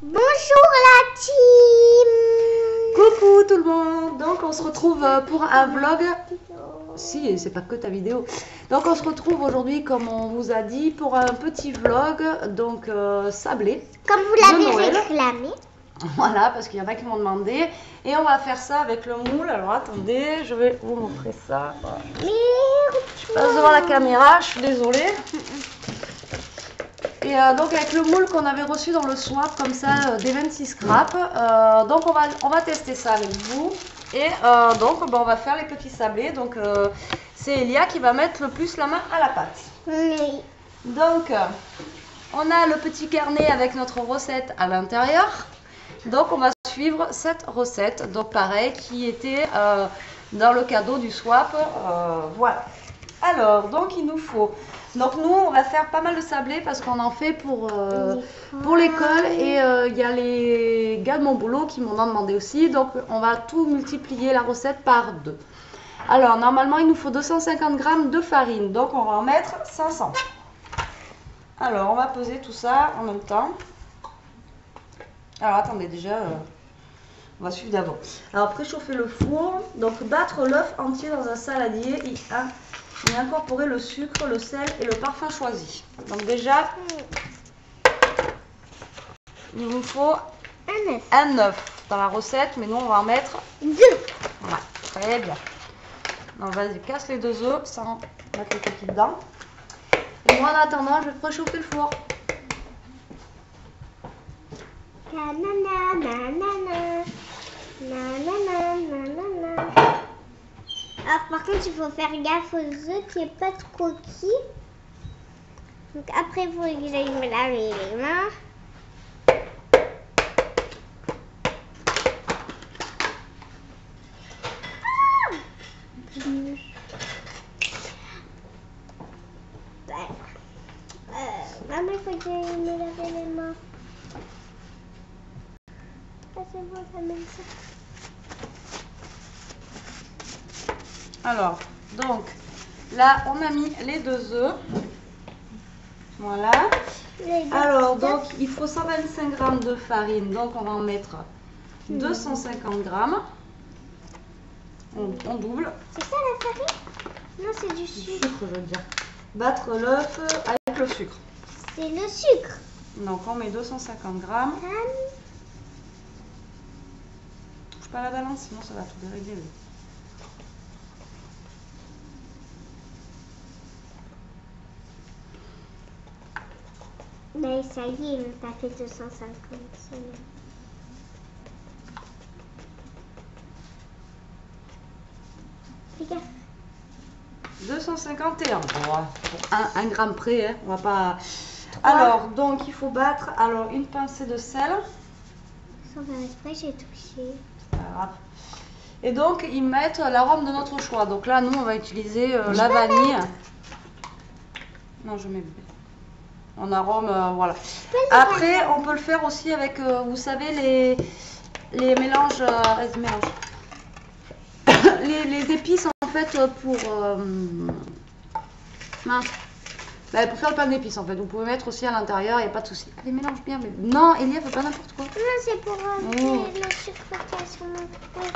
Bonjour la team. Coucou tout le monde. Donc on se retrouve pour un vlog. Si, c'est pas que ta vidéo. Donc on se retrouve aujourd'hui, comme on vous a dit, pour un petit vlog, donc sablé. Comme vous l'avez réclamé. Voilà, parce qu'il y en a qui m'ont demandé. Et on va faire ça avec le moule. Alors attendez, je vais vous montrer ça. Je passe devant la caméra, je suis désolée. Et donc avec le moule qu'on avait reçu dans le swap, comme ça, des 26 scraps. Donc on va tester ça avec vous. Et donc on va faire les petits sablés. Donc c'est Elia qui va mettre le plus la main à la pâte. Oui. Donc on a le petit carnet avec notre recette à l'intérieur. Donc on va suivre cette recette. Donc pareil, qui était dans le cadeau du swap. Voilà. Alors, donc il nous faut... Donc nous, on va faire pas mal de sablés parce qu'on en fait pour l'école. Et il y a les gars de mon boulot qui m'en ont demandé aussi. Donc on va tout multiplier la recette par 2. Alors, normalement, il nous faut 250 g de farine. Donc on va en mettre 500. Alors, on va peser tout ça en même temps. Alors, attendez, déjà... on va suivre d'abord. Alors, préchauffer le four. Donc, battre l'œuf entier dans un saladier et incorporer le sucre, le sel et le parfum choisi. Donc, déjà, il nous faut un œuf dans la recette, mais nous, on va en mettre 2. Voilà, très bien. Donc, vas-y, casse les 2 œufs sans mettre les coquilles dedans. Et moi, en attendant, je vais préchauffer le four. Alors par contre il faut faire gaffe aux œufs qu'il n'y ait pas de coquilles. Donc après il faut que j'aille me laver les mains. Maman, il faut que j'aille me laver les mains. Ah, c'est bon, ça met ça. Alors, donc, là, on a mis les 2 œufs. Voilà. Alors, donc, il faut 125 g de farine. Donc, on va en mettre 250 g. On double. C'est ça la farine? Non, c'est du sucre. Je veux dire. Battre l'œuf avec le sucre. C'est le sucre. Donc, on met 250 g. Touche pas la balance, sinon ça va tout dérégler. Mais ça y est, t'as fait 250. Fais gaffe. 251. Pour 1 gramme près, hein, on va pas... Alors, donc, il faut battre une pincée de sel. Sans faire exprès, j'ai touché. Pas grave. Et donc, ils mettent l'arôme de notre choix. Donc là, nous, on va utiliser la vanille. Non, je mets en arôme, voilà. Après, on peut le faire aussi avec, vous savez, les mélanges, les épices, en fait, pour pour faire le pain d'épices, en fait. Vous pouvez mettre aussi à l'intérieur, il n'y a pas de souci. Allez, mélange bien. Mais... Non, Elia, fait pas n'importe quoi. Non, c'est pour le sucre qu'il y a sur mon truc.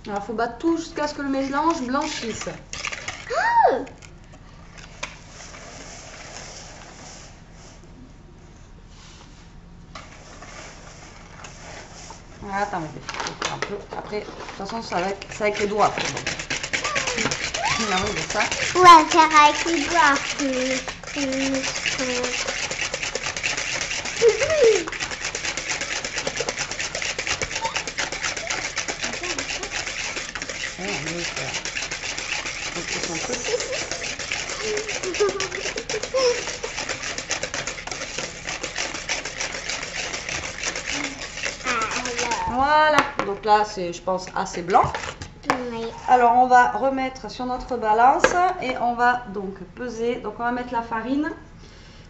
Alors, il faut battre tout jusqu'à ce que le mélange blanchisse. Oh! Voilà, attends, un peu. Après, de toute façon, c'est avec les doigts. Non, oui, ça. Ouais, faire avec les doigts. Voilà, donc là c'est, je pense, assez blanc. Oui. Alors on va remettre sur notre balance et on va donc peser. Donc on va mettre la farine.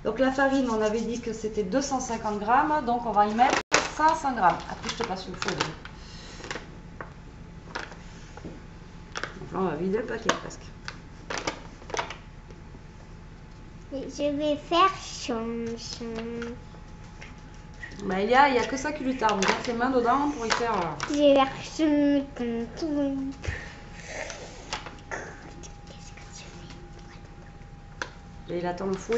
Donc la farine, on avait dit que c'était 250 g, donc on va y mettre 500 g. Après je te passe le feu. Donc là on va vider le paquet presque. Je vais faire chon. Bah, il y a que ça qui lui tarde. Mettre les mains dedans pour y faire. Je vais faire chon. Qu'est-ce que tu Et il attend le fouet.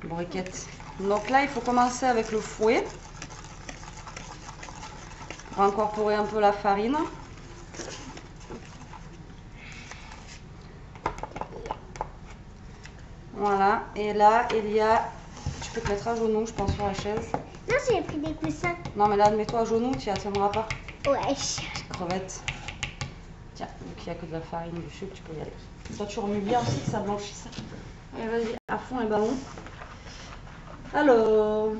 Briquette. Donc là, il faut commencer avec le fouet. Pour incorporer un peu la farine. Voilà. Et là, il y a... Tu peux te mettre à genoux, je pense, sur la chaise. Non, j'ai pris des coussins. Non, mais là, mets-toi à genoux, tu n'y tiendras pas. Ouais. Crevette. Tiens, vu qu'il n'y a que de la farine dessus, tu peux y aller. Toi, tu remues bien aussi, que ça blanchisse. Allez, vas-y, à fond les ballons. Alors...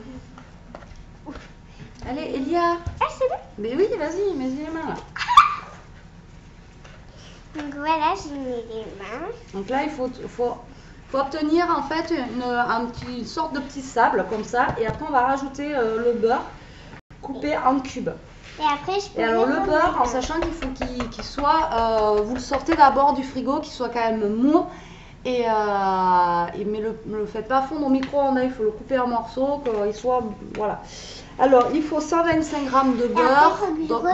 Allez, Elia. Ah, c'est bon. Mais oui, vas-y, mets les mains là. Donc voilà, j'ai mis les mains. Donc là, il faut obtenir en fait une sorte de petit sable comme ça. Et après, on va rajouter le beurre coupé en cubes. Et après, je peux. Et alors le beurre, en sachant qu'il faut qu'il soit, vous le sortez d'abord du frigo, qu'il soit quand même mou. Mais le faites pas fondre au micro-ondes, il faut le couper en morceaux, qu'il soit, voilà. Alors il faut 125 g de beurre, donc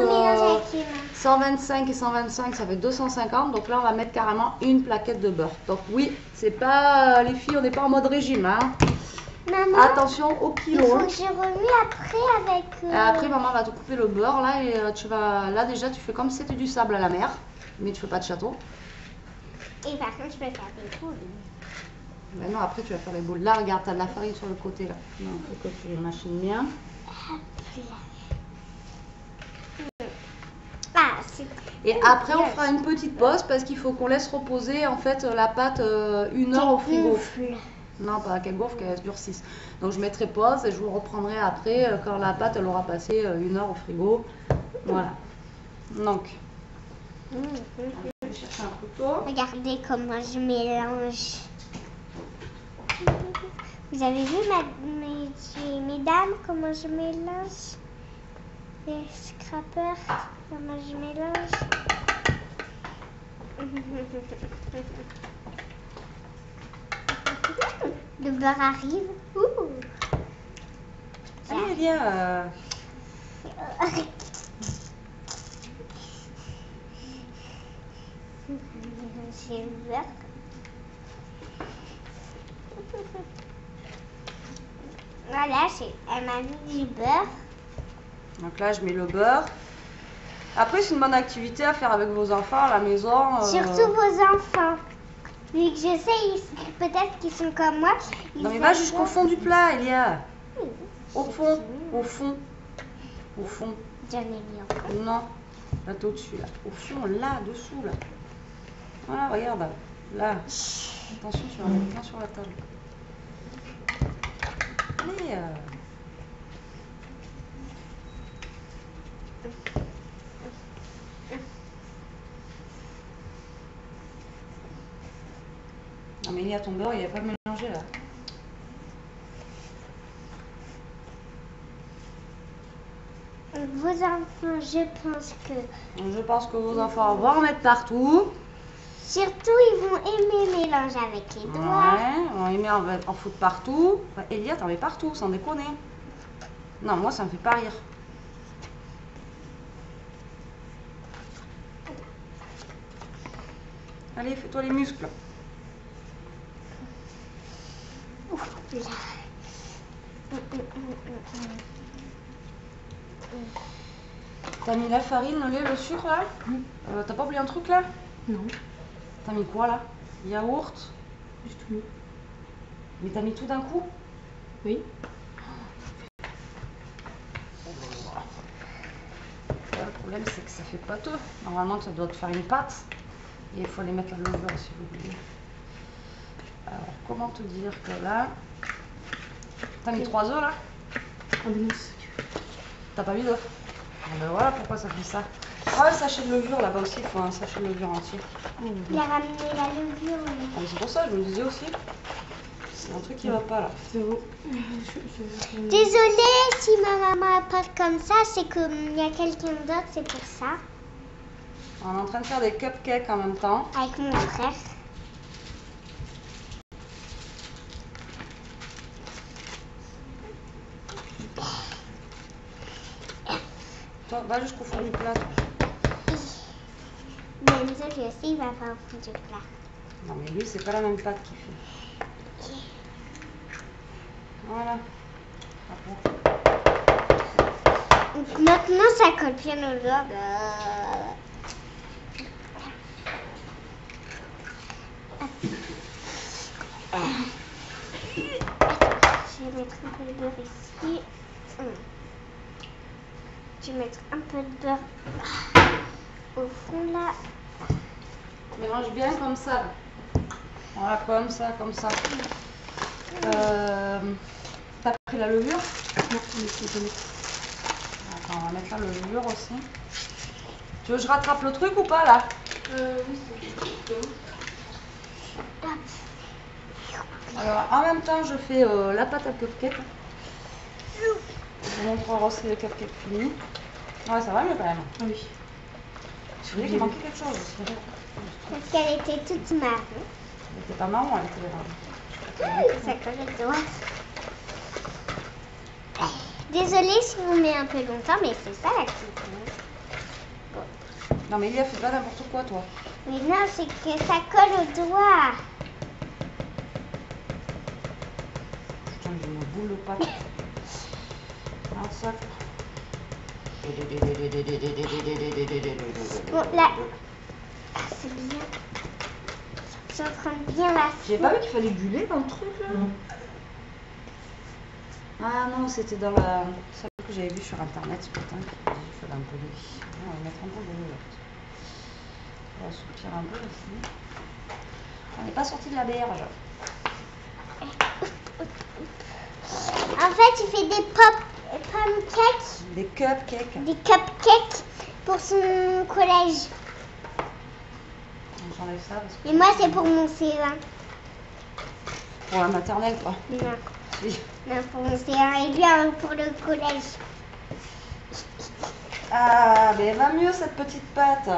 125 et 125 ça fait 250, donc là on va mettre carrément une plaquette de beurre. Donc oui, c'est pas, les filles on n'est pas en mode régime, hein. Maman, attention au kilo. Il faut que je remue après avec... Après maman va te couper le beurre là et là déjà tu fais comme si c'était du sable à la mer, mais tu fais pas de château. Et par contre je peux faire des boules. Ben non, après tu vas faire les boules. Là regarde, t'as de la farine sur le côté là. Non, il faut que tu les machines bien. Ah, c'est... Et après on fera une petite pause parce qu'il faut qu'on laisse reposer en fait la pâte 1 heure au frigo. Non, pas qu'elle gonfle, qu'elle se durcisse. Donc je mettrai pause et je vous reprendrai après quand la pâte elle aura passé 1 heure au frigo. Voilà. Donc, je vais chercher un couteau. Regardez comment je mélange. Vous avez vu mesdames comment je mélange? Les scrappers, comment je mélange? Le beurre arrive. Allez, viens. J'ai le beurre. Voilà, elle m'a mis du beurre. Donc là, je mets le beurre. Après, c'est une bonne activité à faire avec vos enfants à la maison. Surtout vos enfants. Vu que je sais, peut-être qu'ils sont comme moi. Non, mais va jusqu'au fond du plat, Elia. Au fond, au fond, au fond. J'en ai mis encore. Non, là, t'es au-dessus, là. Au fond, là, dessous, là. Voilà, regarde, là. Attention, tu vas mettre bien sur la table. Allez. Non mais il y a ton beurre, il n'y a pas mélangé là. Vos enfants, je pense que vos enfants vont en mettre partout. Surtout, ils vont aimer mélanger avec les doigts. Ouais, ils vont aimer en foutre partout. Bah, Elia, t'en mets partout, sans déconner. Non, moi ça me fait pas rire. Allez, fais-toi les muscles. T'as mis la farine, le lait, le sucre là? T'as pas oublié un truc là? Non. T'as mis quoi là? Yaourt? Juste tout. Mais t'as mis tout d'un coup? Oui. Le problème c'est que ça fait pâteux. Normalement ça doit te faire une pâte. Et il faut aller mettre la levure si vous voulez. Alors comment te dire que là... T'as mis 3 œufs là? T'as pas mis d'œufs? Ben voilà pourquoi ça fait ça. Ah, le sachet de levure là-bas aussi, il faut un sachet de levure entier. Il a ramené la levure. Ah, c'est pour ça, je me disais aussi. C'est un truc qui va pas là. Désolée si ma maman parle comme ça, c'est qu'il y a quelqu'un d'autre, c'est pour ça. On est en train de faire des cupcakes en même temps. Avec mon frère. toi, va jusqu'au fond du plat. Toi. Mais ça, je sais, il va pas au fond du plat. Non, mais lui, c'est pas la même pâte qu'il fait. Voilà. Donc maintenant, ça colle bien aux doigts. Je vais mettre un peu de beurre ici. Je vais mettre un peu de beurre au fond là. Mélange bien comme ça. Voilà, comme ça, comme ça. T'as pris la levure? Non, attends, on va mettre la levure aussi. Tu veux que je rattrape le truc ou pas là? Oui, c'est bon. Alors, en même temps, je fais la pâte à cupcake. Je vous montrerai aussi le cupcake fini. Ouais, ça va mieux quand même. Ah oui. Je voulais qu'il manquait quelque chose aussi. Parce qu'elle était toute marron. Elle était pas marron, elle était Ça colle aux doigts. Désolée si vous met un peu longtemps, mais c'est ça la cuisine. Non mais Elia, fais pas n'importe quoi toi. Mais non, c'est que ça colle aux doigts. Putain, j'ai une boule de pâte. Un sac. Bon, là. Ah, c'est bien. Je suis en train de bien la J'ai pas vu qu'il fallait du lait dans le truc là. Ah non, c'était dans la celle que j'avais vue sur internet ce matin. Il fallait un peu de lait. On va mettre un peu de lait là. On va soutir un peu aussi. On n'est pas sorti de la berge. En fait, il fait des pancakes, Des cupcakes. des cupcakes pour son collège. J'enlève ça parce que. Et moi, c'est pour mon CE1. Pour la maternelle quoi. Non, Oui. non, pour mon CE1 et bien pour le collège. Ah, mais elle va mieux cette petite pâte.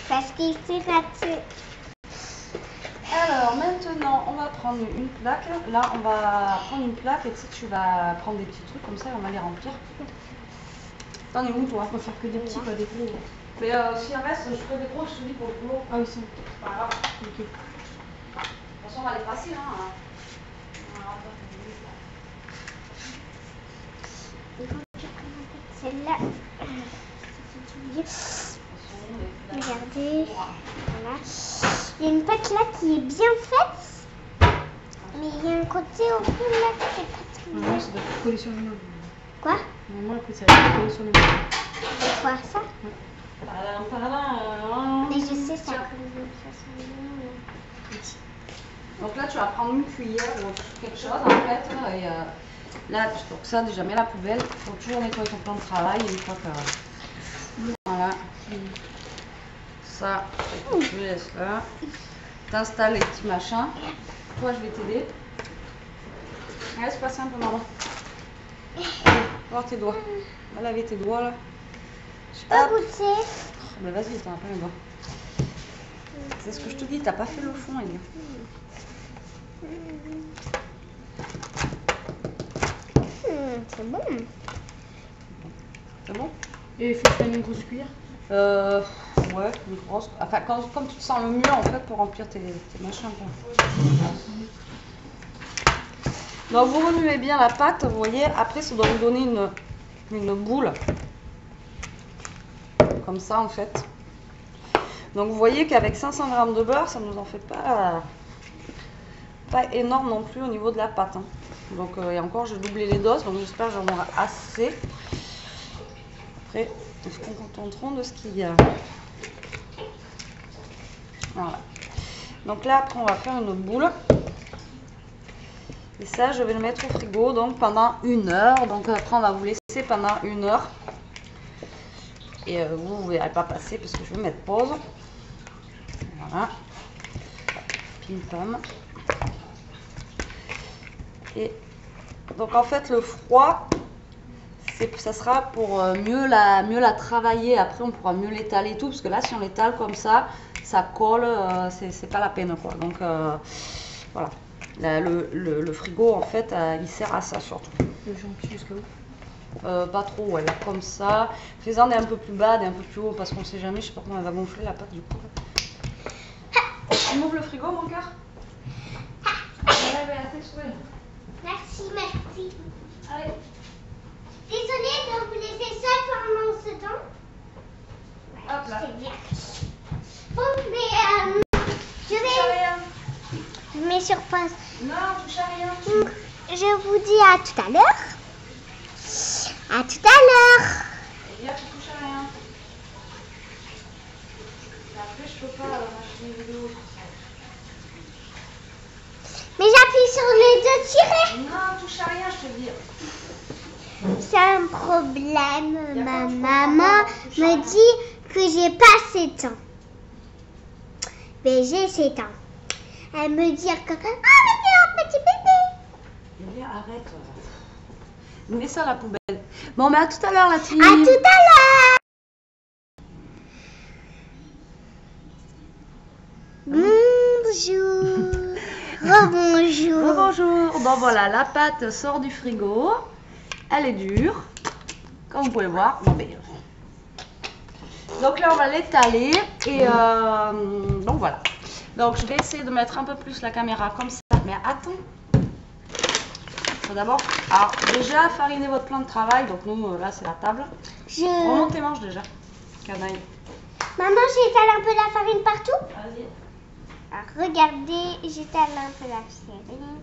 Parce qu'il s'est raté. Alors maintenant, on va prendre une plaque. Là, on va prendre une plaque et tu sais, tu vas prendre des petits trucs comme ça et on va les remplir. T'en es où toi? On va faire que des petits, pas des gros. Mais s'il reste, je ferai des gros, je te dis pour le boulot. Ah oui, c'est bon. Pas grave. Ok. De toute façon, on va les passer. Hein. Celle-là. Regardez. Voilà. Il y a une pâte là qui est bien faite. Mais il y a un côté au fond là qui est pas très bien. Normalement, ça doit être collé sur les mains. Quoi? Normalement, après, ça va être collé sur les mains. C'est quoi ça? Tadam. Mais je sais ça comme de façon. Donc là, tu vas prendre une cuillère ou quelque chose en fait. Et là, pour ça, déjà, mets la poubelle. Il faut toujours nettoyer ton plan de travail une fois que. Voilà. Ça, tu laisses là. T'installes les petits machins. Toi, je vais t'aider. Laisse passer un peu, maman. Voir tes doigts. Va laver tes doigts là. Je peux goûter. Mais vas-y, t'en as pas les doigts. C'est ce que je te dis, t'as pas fait le fond, Elia. C'est bon. C'est bon? Et il faut faire une grosse cuillère. Ouais, une grosse. Enfin, comme tu te sens le mieux en fait pour remplir tes machins. Quoi. Donc vous remuez bien la pâte, vous voyez. Après, ça doit vous donner une boule. Comme ça en fait. Donc vous voyez qu'avec 500 g de beurre, ça ne nous en fait pas énorme non plus au niveau de la pâte. Hein. Donc et encore, j'ai doublé les doses, donc j'espère que j'en aurai assez. Après, ils se contenteront de ce qu'il y a. Voilà. Donc là, après, on va faire une boule. Et ça, je vais le mettre au frigo donc pendant 1 heure. Donc après, on va vous laisser pendant 1 heure. Et vous ne verrez pas passer parce que je vais mettre pause. Voilà. Pim pam. Et donc en fait, le froid, ça sera pour mieux la travailler. Après, on pourra mieux l'étaler et tout. Parce que là, si on l'étale comme ça, ça colle, c'est pas la peine quoi. Donc voilà. Là, le frigo en fait il sert à ça surtout. Le champi jusqu'à où? Pas trop, ouais, là comme ça. Fais-en des un peu plus bas, des un peu plus haut, parce qu'on sait jamais, je sais pas comment elle va gonfler la pâte du coup. Tu m'ouvres le frigo, mon cœur? Ouais, à tes souhaits. Merci, merci. Allez. Désolée de vous laisser seule pendant ce temps. Hop là. C'est bien. Bon, mais je Touche à vais... rien. Je mets sur pause. Non, touche à rien. Donc, je vous dis à tout à l'heure. À tout à l'heure. Eh bien, tu touches à rien. Et après, je peux pas machiner vidéo. Mais j'appuie sur les deux tirets. Non, touche à rien, je te dis. C'est un problème. Ma maman me dit que j'ai pas 7 ans. Mais j'ai 7 ans. Elle me dit que... Ah, mais c'est un petit bébé. Eh bien, arrête. Mets ça à la poubelle. Bon, mais à tout à l'heure, la team. À tout à l'heure. Bonjour. Rebonjour. Bonjour. Bon, voilà, la pâte sort du frigo. Elle est dure. Comme vous pouvez voir. Bon, mais... Donc là, on va l'étaler. Et donc voilà. Donc, je vais essayer de mettre un peu plus la caméra comme ça. Mais attends. Faut d'abord, alors déjà, fariner votre plan de travail. Donc nous, là, c'est la table. Remonte tes manches déjà. Canaille. Maman, j'étale un peu la farine partout. Vas-y. Alors, regardez, j'étale un peu la farine.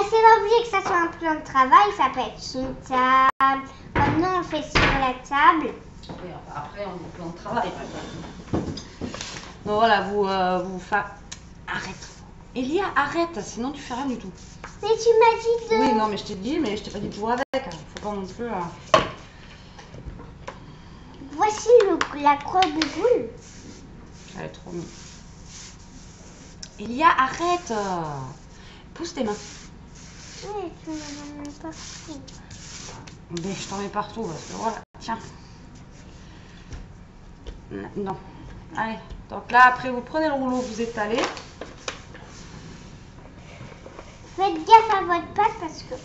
C'est pas obligé que ça soit un plan de travail. Ça peut être sur une table. Comme nous, on fait sur la table. Et après, on dit plan de travail. Donc voilà, vous faites... Arrête. Elia, arrête, sinon tu fais rien du tout. Mais tu m'as dit de... Oui, non, mais je t'ai dit, mais je t'ai pas dit de jouer avec. Faut pas non plus... Voici la croix de boule. Elle est trop mignonne. Elia, arrête. Pousse tes mains. Oui, tu m'en mets partout. Mais je t'en mets partout, parce que voilà, tiens. Non. Allez, donc là, après, vous prenez le rouleau, vous étalez. Faites gaffe à votre pâte parce que...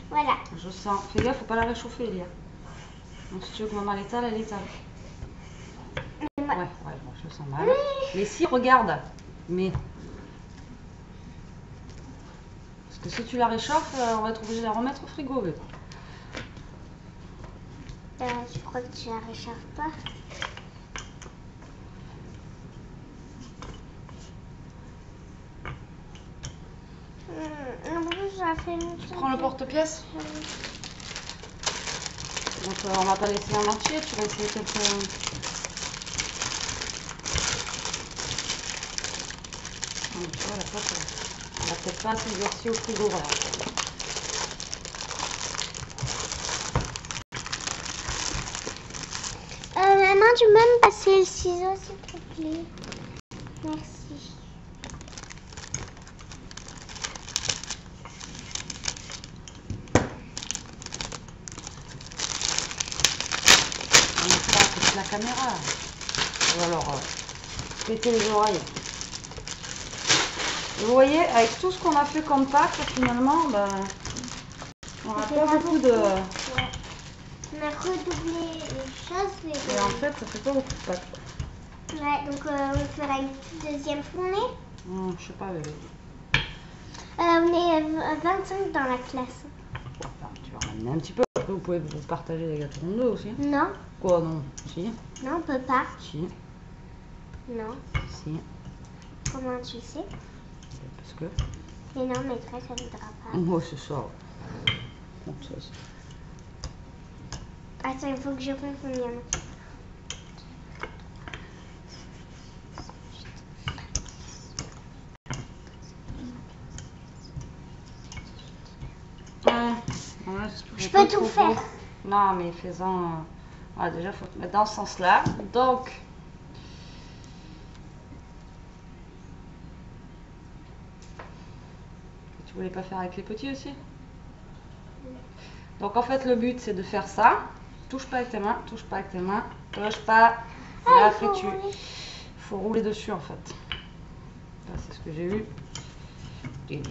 Voilà. Je sens. Fais gaffe, faut pas la réchauffer, Elia. Donc si tu veux que maman l'étale, elle étale. Ouais, bon, je le sens mal. Mais si, regarde. Mais... Parce que si tu la réchauffes, on va être obligé de la remettre au frigo. Je crois que tu la réchauffes pas. En plus, ça fait une... Tu prends le porte-pièce. Donc on va pas laisser en entier, tu vas essayer quelques... Tu vois, la pâte, elle va peut-être pas assez durcie au frigo, voilà. Maman, tu peux me passer le ciseau, s'il te plaît? Merci. On n'est pas avec la caméra. Ou alors, péter les oreilles. Et vous voyez, avec tout ce qu'on a fait comme pâte, finalement, ben, on n'a pas beaucoup de... On a redoublé les choses. Et en fait, ça fait pas beaucoup de pâte. Ouais, donc on fera une petite deuxième fournée. Je sais pas, On est 25 dans la classe. enfin, tu vas ramener un petit peu. Après, vous pouvez vous partager les gâteaux en deux aussi. Non, Quoi, non? Si. non, on peut pas. Si. Non. Si. Comment tu sais? Parce que... Mais non, maîtresse, elle voudra pas. Moi, c'est ça. Bon, ça, c'est... Attends, il faut que je confonde. Je peux tout faire. Non, mais faisant... Ah, déjà, il faut te mettre dans ce sens-là. Donc... Tu voulais pas faire avec les petits aussi? Donc, en fait, le but, c'est de faire ça. Touche pas avec tes mains, touche pas avec tes mains. Touche pas. Et là, après, tu... faut rouler dessus, en fait. Là, c'est ce que j'ai eu. Et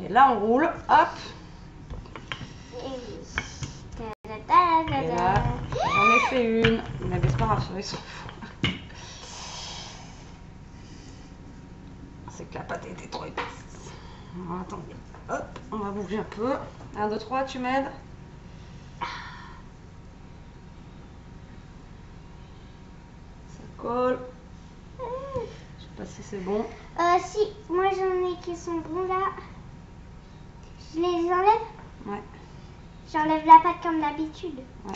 là, on roule. Hop. fait une. Mais c'est pas grave, ils s'en fout. C'est que la pâte était trop épaisse. Alors, attendez. Hop, on va bouger un peu. 1, 2, 3, tu m'aides? Ça colle. Je sais pas si c'est bon. Si, moi j'en ai qui sont bons là. Je les enlève? Ouais. J'enlève la pâte comme d'habitude. Ouais.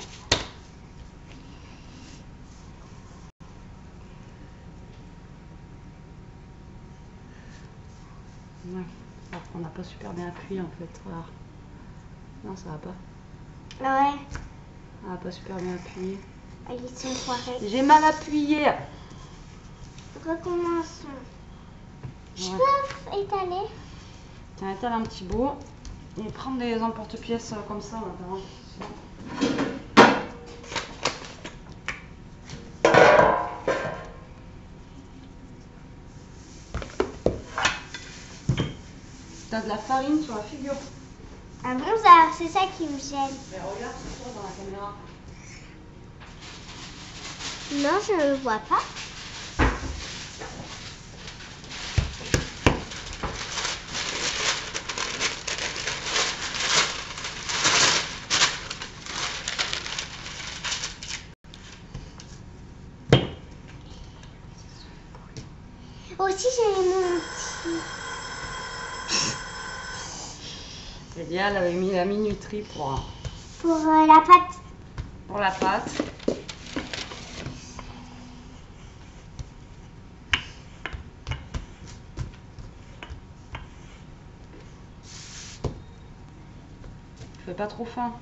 Ouais. Alors qu'on n'a pas super bien appuyé en fait. Voilà. Non, ça va pas. Ouais. On n'a pas super bien appuyé. Ils sont foirés. J'ai mal appuyé. Recommençons. Je Ouais. peux étaler? Tiens, étale un petit bout. Et prendre des emporte-pièces comme ça maintenant. T'as de la farine sur la figure. Ah bon, ça, c'est ça qui me gêne. Mais regarde ce soir dans la caméra. Non, je ne le vois pas. Aussi, j'ai mon petit. Célia, elle avait mis la minuterie pour La pâte. pour la pâte. Fais pas trop fin.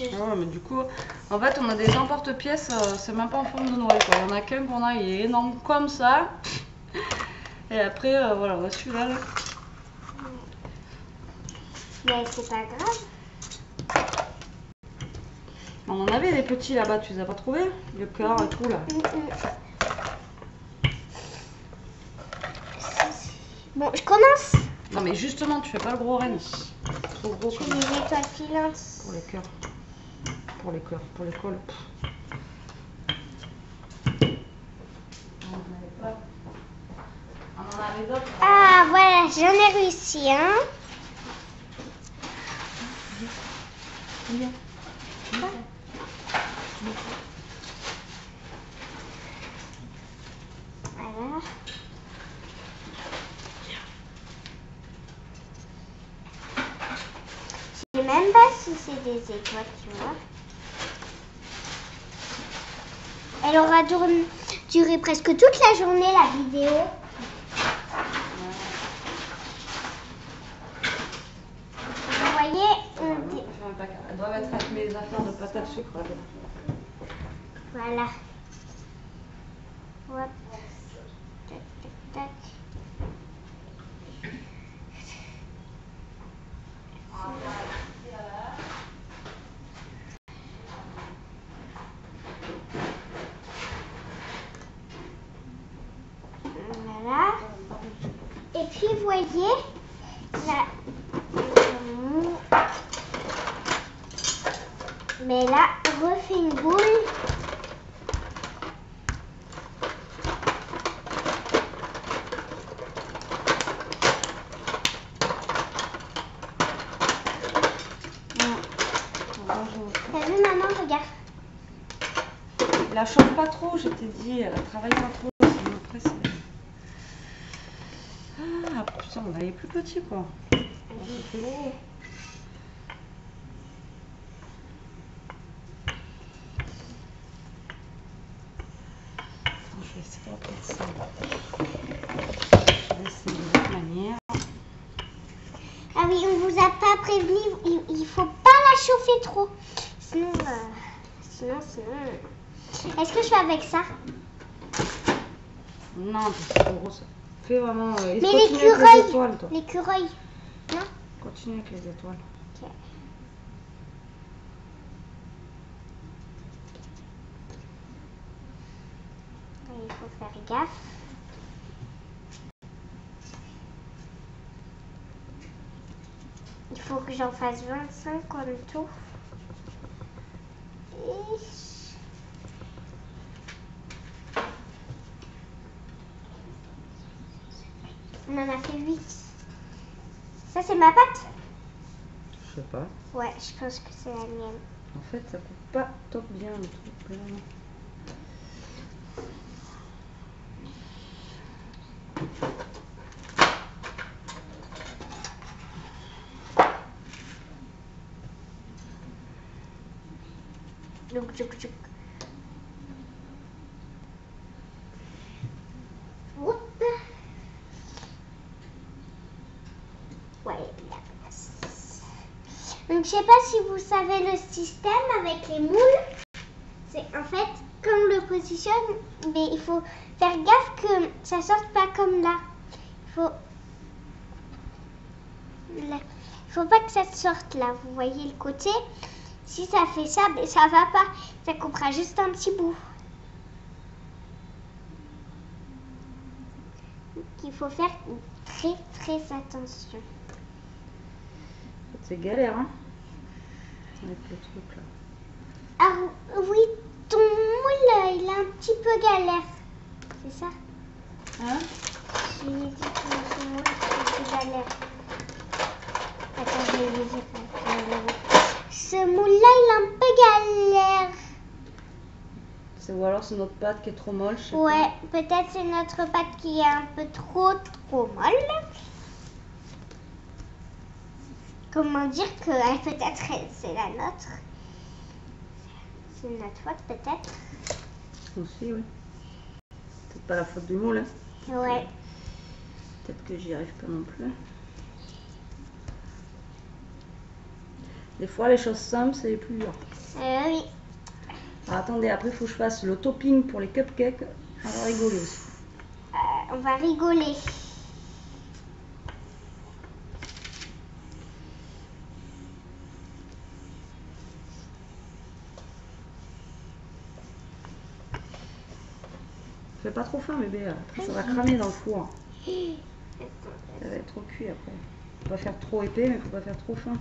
Ouais, mais du coup, en fait, on a des emporte-pièces, c'est même pas en forme de Noël, quoi. Il y en a qu'un qu'on a, il est énorme comme ça. Et après, voilà, on va celui-là. Là. Mais c'est pas grave. On en avait des petits là-bas, tu les as pas trouvés? Le cœur et tout là. Bon, je commence. Non, mais justement, tu fais pas le gros renne. Trop gros Je comme fais les étoiles filantes. pour les cœurs. Pour les cœurs, pour les cols. On en avait d'autres. Ah, voilà, j'en ai réussi, hein. Voilà. Je sais même pas si c'est des étoiles, tu vois. Elle aura duré presque toute la journée, la vidéo. Vous voyez, Elles doivent être avec mes affaires de pâte à sucre. voilà. Hop. Tac, tac, tac. Voilà. Et puis, vous voyez, là, mais là, refait une boule. T'as vu, maman, regarde. La chauffe pas trop, je t'ai dit, elle travaille pas trop. Sinon après, c'est... Ah putain, on avait plus petit quoi. Ça fait gros. Je vais essayer de faire ça. Je vais essayer de cette manière. Ah oui, on vous a pas prévenu, il faut pas la chauffer trop. Sinon. Est-ce que je fais avec ça? Non, c'est trop gros ça. Fais vraiment. Mais continue avec l'écureuil. les étoiles, toi. L'écureuil. Non? Continue avec les étoiles. Ok. Il faut faire gaffe. Il faut que j'en fasse 25 en tout. Et... on en a fait 8. Ça, c'est ma pâte? Je sais pas. Ouais, je pense que c'est la mienne. En fait, ça coupe pas top bien le truc. Donc, tchouk. Oups. Ouais, la place. Donc, je sais pas si vous savez le système avec les moules. C'est en fait, quand on le positionne, mais il faut faire gaffe que ça sorte pas comme là. Il faut pas que ça sorte là. Vous voyez le côté? Si ça fait ça, ben ça va pas. Ça coupera juste un petit bout. Donc, il faut faire très attention. C'est galère, hein? Avec le truc là. Ah oui, ton moule, il est un petit peu galère. C'est ça? Hein? J'ai dit que ton moule, c'est un peu galère. Attends, je vais vous dire. Ce moule-là, il est un peu galère. Ou alors c'est notre pâte qui est trop molle, je sais Ouais, peut-être c'est notre pâte qui est un peu trop molle. Comment dire que peut-être c'est la nôtre? C'est notre faute peut-être? pas. Aussi, oui. Peut-être pas la faute du moule, hein. Ouais. Peut-être que j'y arrive pas non plus. Des fois, les choses simples, c'est les plus dures. Oui. Alors, attendez, après, il faut que je fasse le topping pour les cupcakes. On va rigoler aussi. On va rigoler. Fais pas trop faim, bébé. Après, ça va cramer dans le four. Ça va être trop cuit après. Faut pas faire trop épais, mais faut pas faire trop fin.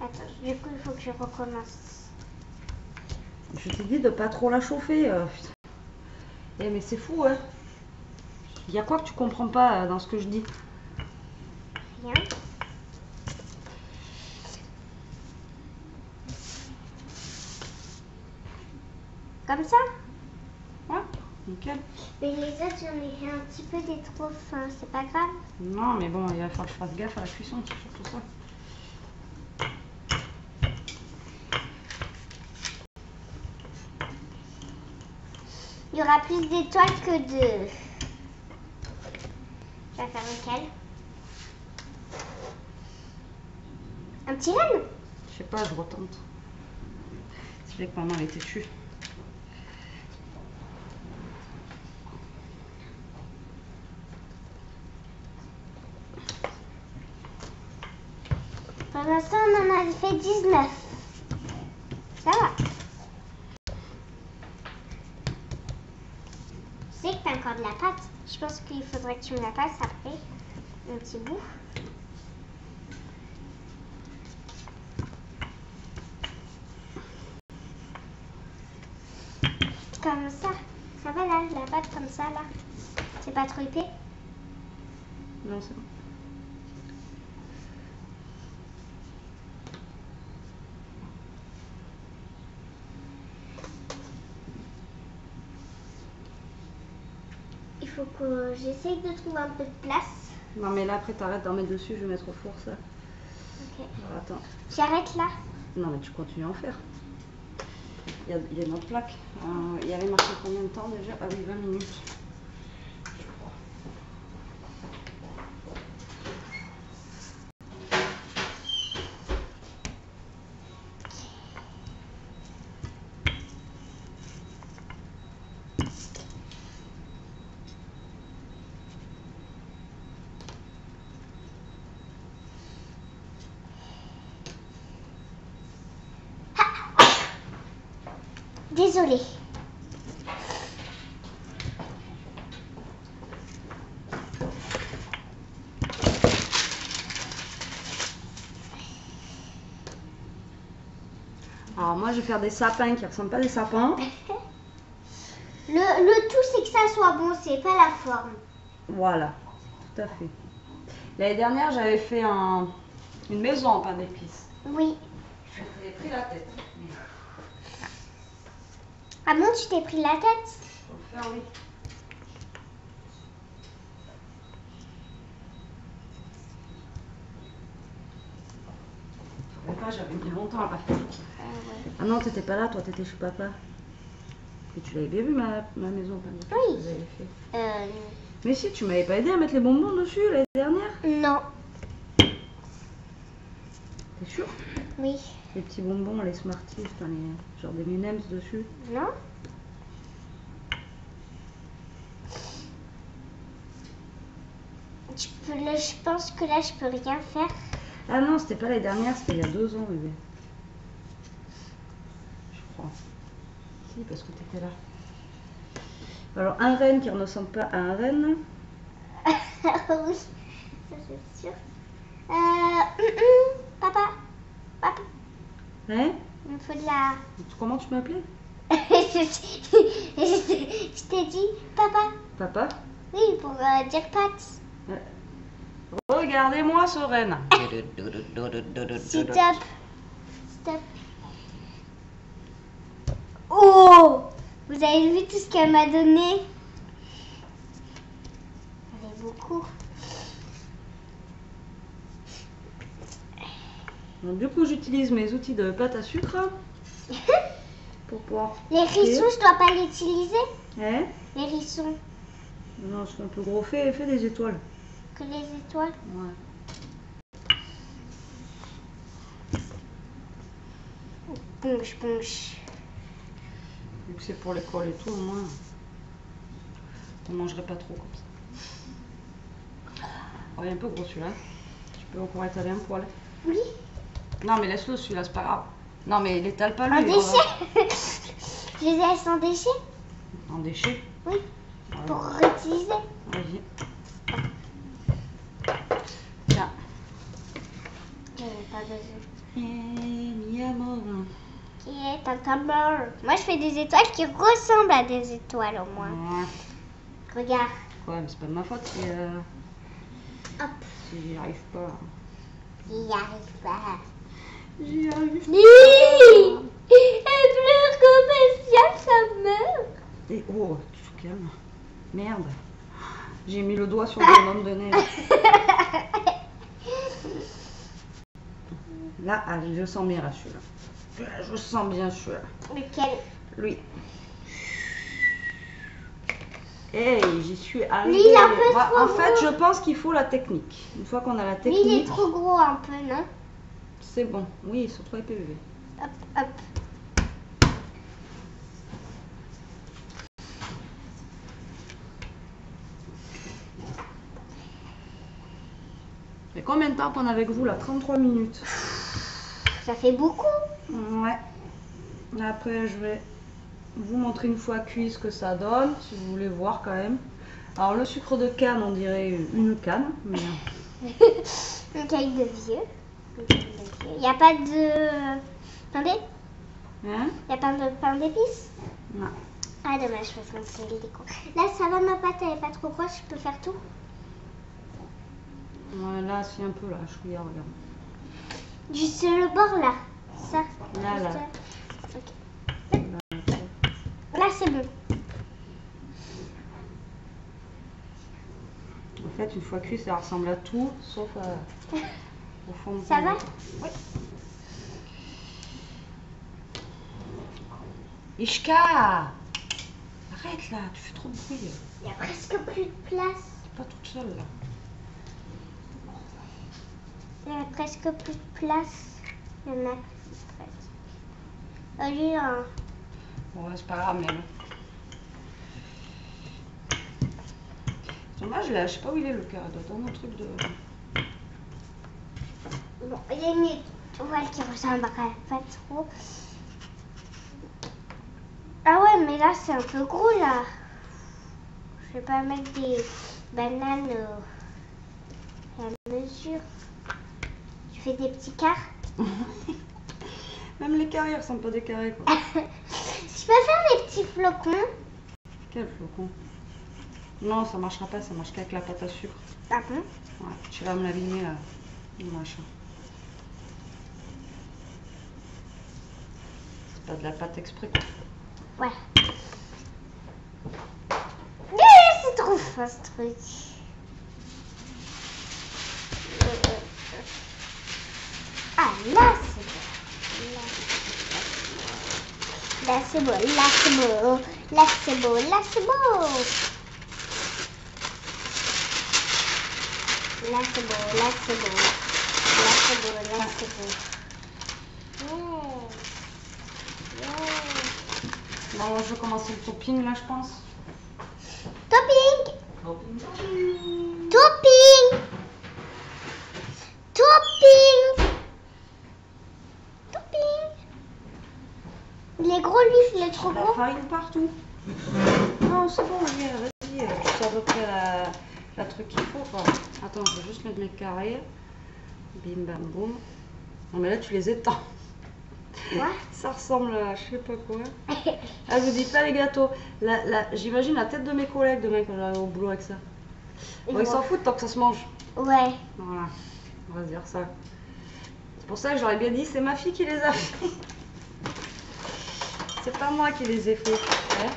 Attends, du coup, il faut que je recommence. Je t'ai dit de pas trop la chauffer. Putain. Eh, mais c'est fou, hein. Il y a quoi que tu comprends pas dans ce que je dis? Rien. Comme ça? Ouais, nickel. Mais les autres, j'en ai fait un petit peu des trop fins. C'est pas grave. Non, mais bon, il va falloir que je fasse gaffe à la cuisson, c'est surtout ça. Il y aura plus d'étoiles que de... Je vais faire lequel? Un petit renne? Je sais pas, je retente. C'est vrai que maman elle était têtue. Pour l'instant, on en a fait 19. Ça va. Tu sais que t'as encore de la pâte. Je pense qu'il faudrait que tu me la passes après. Un petit bout. Comme ça. Ça va là, la pâte comme ça là. C'est pas trop épais? Non, c'est bon. Il faut que j'essaye de trouver un peu de place. Non, mais là après t'arrêtes d'en mettre dessus, je vais mettre au four ça. Ok. Alors, attends. J'arrête là. Non, mais tu continues à en faire. Il y a une autre plaque. Il y avait marqué combien de temps déjà? Ah oui, 20 minutes. Désolée. Alors moi, je vais faire des sapins qui ressemblent pas à des sapins. Le tout, c'est que ça soit bon, c'est pas la forme. Voilà, tout à fait. L'année dernière, j'avais fait une maison en pain d'épices. Oui. J'ai pris la tête. Ah bon, tu t'es pris la tête? Faut le faire, oui. Je savais pas, j'avais mis longtemps à la faire. Ah ouais. Ah non, t'étais pas là, toi, t'étais chez papa. Et tu l'avais bien vu, ma maison en pain d'épices Oui. que j'avais fait. Non. Mais si, tu m'avais pas aidé à mettre les bonbons dessus l'année dernière. Non. T'es sûr? Oui. Les petits bonbons, les Smarties, enfin, genre des M&M's dessus. Non. Je pense que là, je peux rien faire. Ah non, c'était pas l'année dernière, c'était il y a 2 ans, bébé. Je crois. Si, parce que t'étais là. Alors, un renne qui ne ressemble pas à un renne. Oui, ça c'est sûr. Papa. Papa. Hein? Il me faut de la... Comment tu m'appelais? Je t'ai dit, papa. Papa? Oui, pour dire pâte. Regardez-moi ce renne. Stop. Stop. Oh! Vous avez vu tout ce qu'elle m'a donné? Elle est beaucoup. Donc, du coup, j'utilise mes outils de pâte à sucre pour pouvoir... Les rissons, je dois pas l'utiliser? Hein? Les rissons, Non, c'est un peu gros. Fais des étoiles. que les étoiles. Ouais. Ponche, ponche. Vu que c'est pour l'école et tout, au moins, on mangerait pas trop comme ça. Oh, il est un peu gros celui-là. Tu peux encore étaler un poil. Oui. Non, mais laisse-le celui-là, c'est pas grave. Non, mais il étale pas lui. En il va- déchet. Je les ai sans déchet? En déchet. Oui. Ouais. Pour réutiliser. Vas-y. Tiens. J'en ai pas besoin. Mi amor. Qui est un tambour. Moi, je fais des étoiles qui ressemblent à des étoiles au moins. Ouais. Regarde. Ouais, mais c'est pas de ma faute si Hop. j'y arrive pas. J'y arrive pas. J'y arrive pas. Oui. Elle pleure comme spécial, ça meurt. Et oh, tu te calmes. Merde. J'ai mis le doigt sur le bonhomme de neige. Là, ah, je sens bien là, celui-là. Je sens bien celui-là. Lequel? Lui. Hey, j'y suis arrivée. Lui, il est un peu Moi, trop en fait, gros. je pense qu'il faut la technique. Une fois qu'on a la Lui, il est technique, trop gros un peu, non? c'est bon. Oui, ils sont trop épais, bébé. Hop, hop. Et combien de temps qu'on est avec vous là? 33 minutes. Ça fait beaucoup. Ouais. Après, je vais vous montrer une fois cuit ce que ça donne, si vous voulez voir quand même. Alors, le sucre de canne, on dirait une canne. Mais... Une caille de vieux. Il n'y a pas de pain d'épices? Hein? Il n'y a pas de pain d'épices? Non. Ah, dommage, parce que c'est le déco. Là, ça va, ma pâte, elle est pas trop grosse, je peux faire tout? Ouais, là, c'est un peu là, chouïa, regarde. Juste sur le bord, là. Ça. Là, juste là. Ok. Là, c'est bon. En fait, une fois cuit, ça ressemble à tout, sauf au fond de Ça va? Oui. Ishka! Arrête là, tu fais trop de bruit. Il n'y a presque plus de place. T'es pas toute seule là. Il n'y a presque plus de place. Il y en a presque. Lui, hein. Bon, ouais, c'est pas grave, mais bon. Dommage, là, je sais pas où il est le cas. Il doit être dans un truc de. Bon, il y a une étoile qui ressemble pas trop. mais là c'est un peu gros là. Je vais pas mettre des bananes à mesure. Tu fais des petits quarts. Même les carrés ressemblent pas des carrés quoi. Je peux faire des petits flocons. Quel flocon? Non, ça marchera pas, ça marche qu'avec la pâte à sucre. Ah bon? Ouais, tu vas me l'abîmer là, le machin. C'est pas de la pâte exprès quoi. Ouais. C'est trop fin ce truc. Ah là c'est bon. Là c'est beau, là c'est beau, là c'est beau, là c'est beau. Là c'est beau, là c'est beau, là c'est beau, là c'est beau. Bon, je vais commencer le topping là, je pense. Topping, topping, topping, topping. Il est gros lui, il est trop La gros. farine partout. Non, c'est bon, regarde, vas-y, c'est à peu près la truc qu'il faut quoi. Attends, je vais juste mettre mes carrés. Bim bam boum. Non mais là tu les étends. Ouais. Ça ressemble à je sais pas quoi. Ah, je vous dis pas les gâteaux. J'imagine la tête de mes collègues demain quand j'arrive au boulot avec ça. Bon, ils s'en foutent tant que ça se mange. Ouais. Voilà, on va se dire ça. C'est pour ça que j'aurais bien dit, c'est ma fille qui les a fait. C'est pas moi qui les ai fait. Ouais.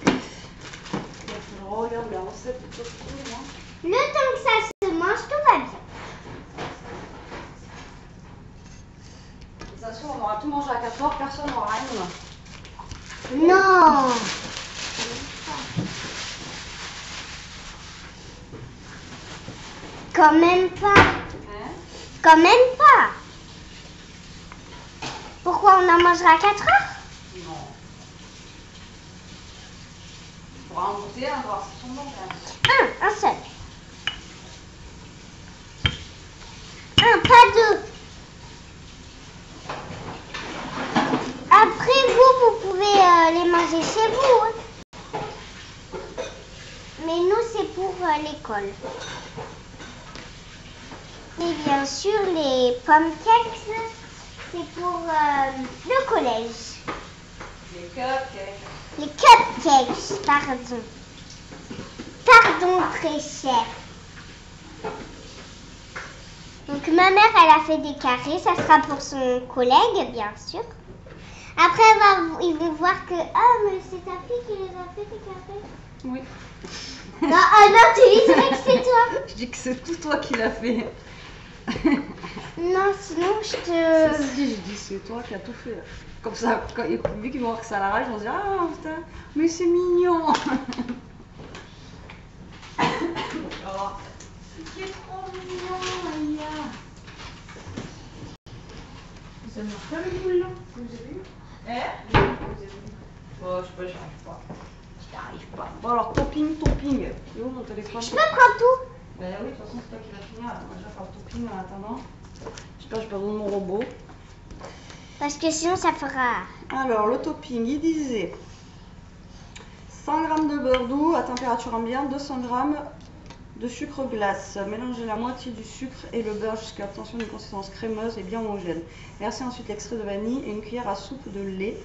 Je regarde la recette de topping, moi. Le temps que ça se mange, tout va bien. De toute façon, on aura tout mangé à 4 heures, personne n'aura rien demain. Non. Quand même pas. Hein? Quand même pas. Pourquoi on en mangera à 4 heures? Non. Tu pourras en goûter un, voir si sont bons. Un seul. Pas deux. Après, vous pouvez les manger chez vous. Hein. Mais nous, c'est pour l'école. Et bien sûr, les pommes cakes, c'est pour le collège. Les cupcakes. Les cupcakes, pardon. Pardon, très cher. Donc ma mère, elle a fait des carrés, ça sera pour son collègue, bien sûr. Après, ils vont voir que, ah, mais c'est ta fille qui les a fait, tes carrés. Oui. Non, non, tu dirais que c'est toi. Je dis que c'est tout toi qui l'as fait. Non, sinon je te... Si, je dis c'est toi qui as tout fait. Comme ça, vu qu'ils vont voir que ça l'arrache, ils vont se dire ah putain, mais c'est mignon. Oh, c'est trop mignon, Aïa. Ça ne marche pas le boule là. Vous avez vu? Oh, je sais pas, j'y arrive pas. J'y arrive pas. Bon alors, topping. C'est où mon téléphone? Je peux prendre tout. Ben oui, de toute façon, c'est toi qui vas finir. Moi, je vais faire le topping en attendant. J'espère que je peux besoin de mon robot. Parce que sinon, ça fera... Alors, le topping, il disait 100 g de beurre doux à température ambiante, 200 g de sucre glace. Mélangez la moitié du sucre et le beurre jusqu'à l'obtention d'une consistance crémeuse et bien homogène. Versez ensuite l'extrait de vanille et une cuillère à soupe de lait.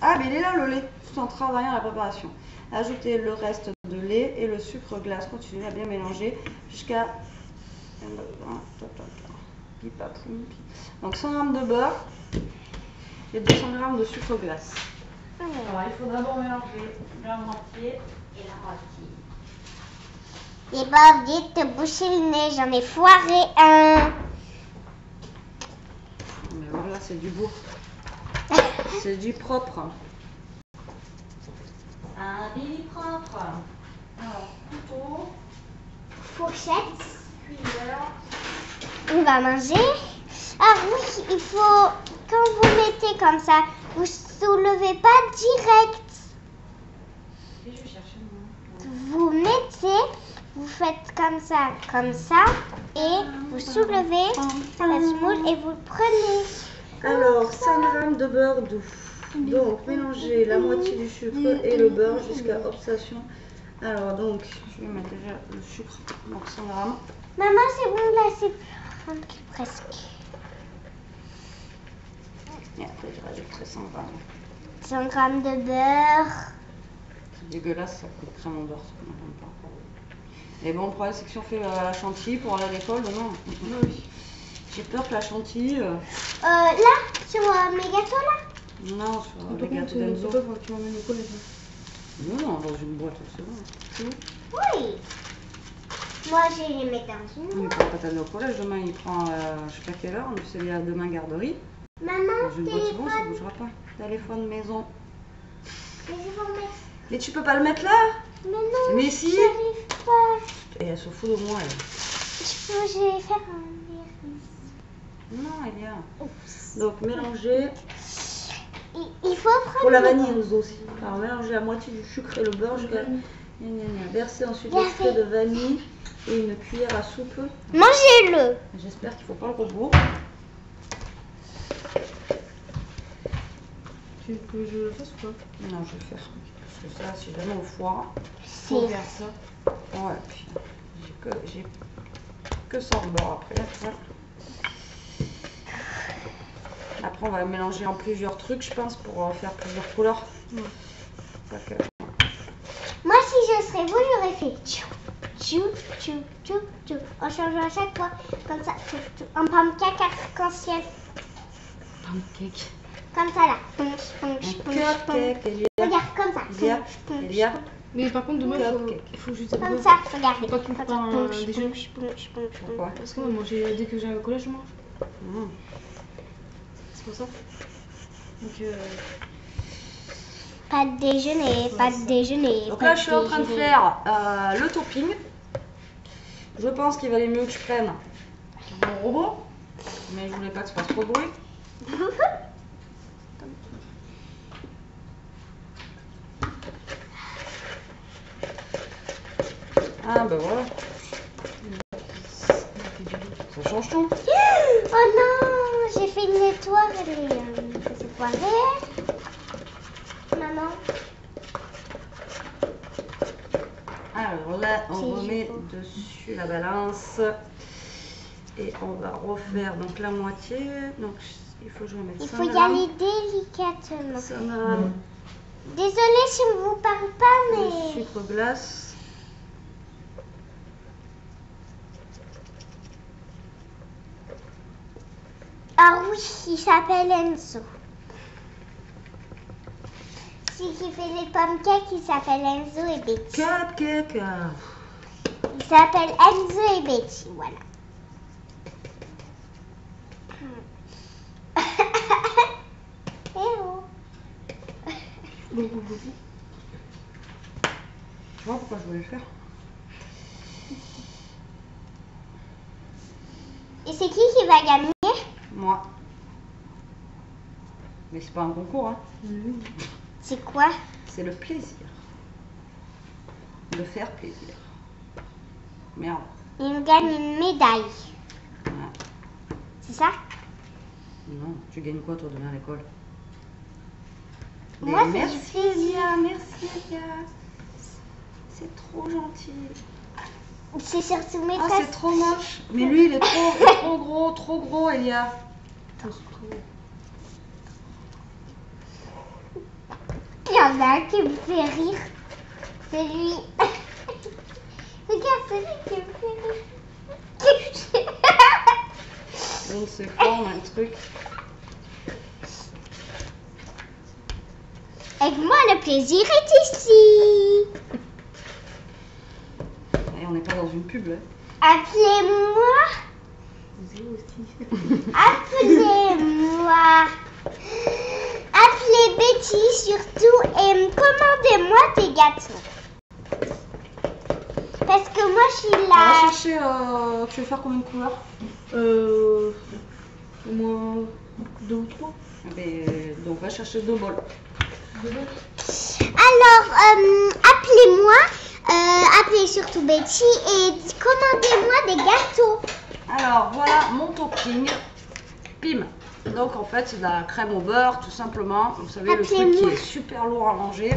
Ah, mais il est là le lait, tout en travaillant à la préparation. Ajoutez le reste de lait et le sucre glace. Continuez à bien mélanger jusqu'à... Donc 100 g de beurre et 200 g de sucre glace. Alors, il faut d'abord mélanger la moitié et la moitié. Et bah, vite, te boucher le nez, j'en ai foiré un. Mais voilà, c'est du beau. C'est du propre. Un billy propre. Alors, couteau, Fourchette. cuillère. On va manger. Ah oui, il faut, quand vous mettez comme ça, vous soulevez pas direct. Et je vais chercher moi. Vous mettez, vous faites comme ça, et vous soulevez la semoule et vous le prenez. Alors, 100 g de beurre doux. Donc, mélangez la moitié du sucre et le beurre jusqu'à obsession. Alors, donc, je vais mettre déjà le sucre, donc 100 grammes. Maman, c'est bon, là, c'est tranquille, presque. Et après, je rajouterai 100 grammes. 100 grammes de beurre. C'est dégueulasse, ça coûte crème en beurre, ça ne m'aime pas. Et bon, le problème, c'est que si on fait la chantilly pour aller à l'école, non. Oui. J'ai peur que la chantilly. Là, sur mes gâteaux, là? Non, sur les gâteaux d'Enzo. C'est pas pour que tu m'emmènes au collège. Non, dans une boîte, c'est bon. Oui. Moi, je vais les mettre dans une Il ne boîte. pourra pas t'amener au collège. Demain, il prend, je sais pas quelle heure, mais c'est demain garderie. Maman, Dans une boîte, c'est bon, ça téléphone. bougera pas. Téléphone maison. Mais je vais mettre. Mais tu peux pas le mettre là? Mais non, Mais si. j'arrive pas. Et elle se fout de moi, elle. Je vais faire un virus. Non, Elia. Donc, mélanger. Il faut prendre. Pour la vanille, nous aussi. Alors, mélanger la moitié du sucre et le beurre jusqu'à. Verser ensuite l'extrait de vanille et une cuillère à soupe. Mangez-le. J'espère qu'il ne faut pas le robot. Tu veux que je le fasse ou pas? Non, je vais faire. Parce que ça, si jamais on foire, C'est faut faire ça. Ouais, puis j'ai que ça en beurre après. Voilà. Après, on va le mélanger en plusieurs trucs, je pense, pour faire plusieurs couleurs. Moi, si je serais vous, j'aurais fait tchou, tchou, tchou, tchou, tchou. En changeant à chaque fois, comme ça, tchou, tchou. En pancake arc-en-ciel. Pancake. Comme ça, là. Punch, punch, punch, punch. Cupcake, Elia. Regarde, comme ça. Elia. Punch, punch, Elia. Mais par contre, demain, Cupcake. il faut juste Comme ça, regarde. Faut pas qu'il Comme prenne ça. un Punch, déjeuner. punch, punch, punch. Pourquoi? Parce que moi, dès que j'arrive au collège, je mange. C'est pour ça. Donc, Pas de déjeuner, pas de déjeuner. Donc pas là, je suis en train de déjeuner. faire le topping. Je pense qu'il valait mieux que je prenne mon robot. Mais je voulais pas que ça fasse trop de bruit. Ah ben voilà. Ça change tout. Oh non, j'ai fait une étoile. C'est pas réel. Maman. Alors là, on C'est remet joli. dessus la balance. Et on va refaire donc la moitié. Donc il faut que je remette Il 100 faut y grammes. aller délicatement. 100 grammes Désolée si on vous parle pas, de mais sucre glace. ah oui, il s'appelle Enzo. Celui qui fait les pancakes, il s'appelle Enzo et Betty. Cupcake. Il s'appelle Enzo et Betty, voilà. Eh oh. Tu vois pourquoi je voulais le faire? Et c'est qui va gagner? Moi. Mais c'est pas un concours, hein. C'est quoi? C'est le plaisir. De faire plaisir. Merde. Il gagne une médaille. Ouais. C'est ça? Non, tu gagnes quoi toi demain à l'école? Moi, c'est merci du plaisir. Elia, merci Elia. C'est trop gentil. C'est surtout mes Ah, fesses. c'est trop moche. Mais lui, il est trop gros, Elia. Il y en a un qui me fait rire. C'est lui. Regarde, c'est lui qui me fait rire. Donc c'est forme un truc. Avec moi, le plaisir est ici. Et on n'est pas dans une pub là. Appelez-moi. Appelez-moi. Appelez Betty surtout et commandez-moi des gâteaux. Parce que moi, je suis On va là. chercher, tu veux faire combien de couleurs? au moins 2 ou 3. Donc va chercher 2 bols. Alors, appelez-moi. Appelez surtout Betty et commandez-moi des gâteaux. Alors voilà mon topping. Pim. Donc en fait c'est de la crème au beurre tout simplement. Vous savez le truc qui Appelez-moi. est super lourd à manger.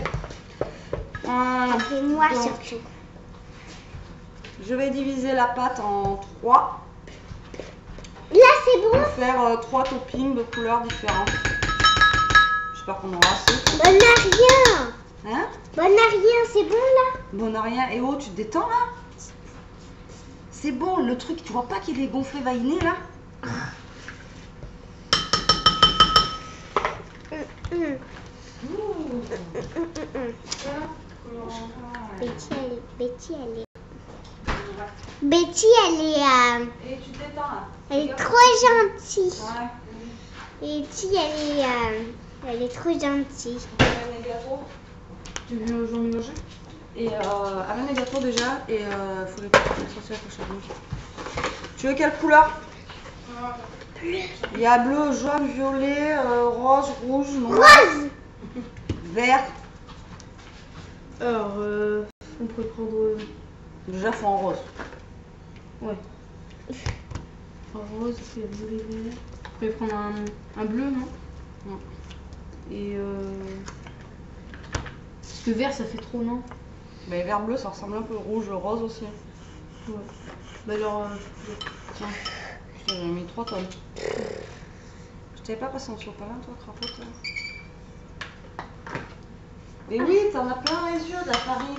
Voilà. Appelez-moi Donc, surtout. je vais diviser la pâte en 3. Là, c'est bon. Pour faire 3 toppings de couleurs différentes. J'espère qu'on aura assez. Bon à rien. Hein? Bon à rien, c'est bon là. Bon, à rien. Et oh, tu te détends là? C'est bon, le truc, tu vois pas qu'il est gonflé vainé là? Betty, elle est, Et tu te détends là? elle est trop gentille. Ouais. Betty, elle est trop gentille. Amène les gâteaux. Tu veux Jean mélanger? Et amène les gâteaux déjà. Et faut les mettre sur la pochette. Tu veux quelle couleur? Il y a bleu, jaune, violet, rose, rouge, noir, Rose. vert. Alors, on pourrait prendre Déjà, faut en rose. ouais. Un rose, c'est bleu et vert. On pourrait prendre un bleu, non? Non. Et parce que vert, ça fait trop, non? Mais vert bleu, ça ressemble un peu au rouge, rose aussi. Ouais. Bah alors, Tiens, je t'avais mis 3 tonnes. Je t'avais pas passé en sopalin, toi, crapote. Mais oui, t'en as plein les yeux de la farine.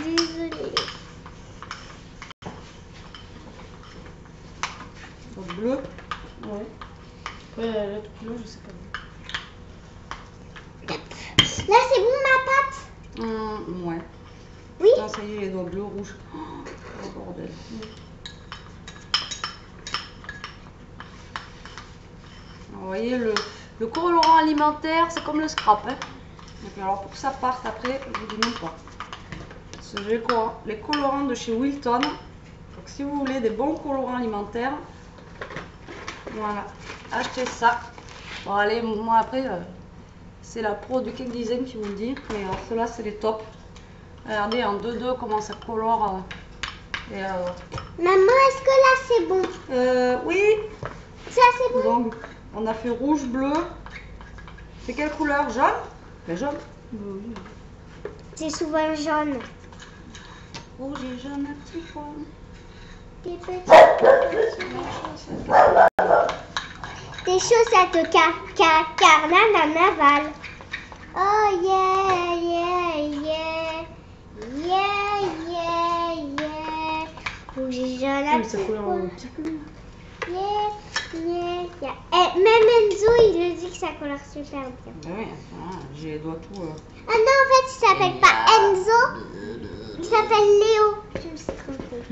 Désolée. Donc bleu. ouais. Ouais, l'autre couleur, je sais pas. Là, c'est bon ma pâte. Ouais. Oui. Putain, ça y est, les doigts bleus, rouges. Oh, bordel. Alors, vous voyez, le colorant alimentaire, c'est comme le scrap. Hein. Donc, alors, pour que ça parte après, je vous dis même pas. Parce que j'ai les colorants de chez Wilton. Donc, si vous voulez des bons colorants alimentaires, voilà, achetez ça. Bon, allez, moi après, c'est la pro du cake design qui vous le dit. Mais alors, ceux-là, c'est les tops. Regardez en 2-2 comment ça colore. Maman, est-ce que là, c'est bon? Oui, Ça, c'est bon. donc on a fait rouge, bleu. C'est quelle couleur? Jaune? Mais jaune. C'est souvent jaune. Rouge et jaune, un petit point. Des chaussettes carnaval. Oh yeah, yeah, yeah. Yeah, yeah, yeah. Rouge et jaune, un Mais ça petit couleur point. pire que lui. Yeah, yeah, yeah. Eh, même Enzo, il le dit que ça colore super bien. Ben oui, voilà, j'ai les doigts tout. Ah non, en fait, il s'appelle pas Enzo. Il s'appelle Léo. Je me suis trompée.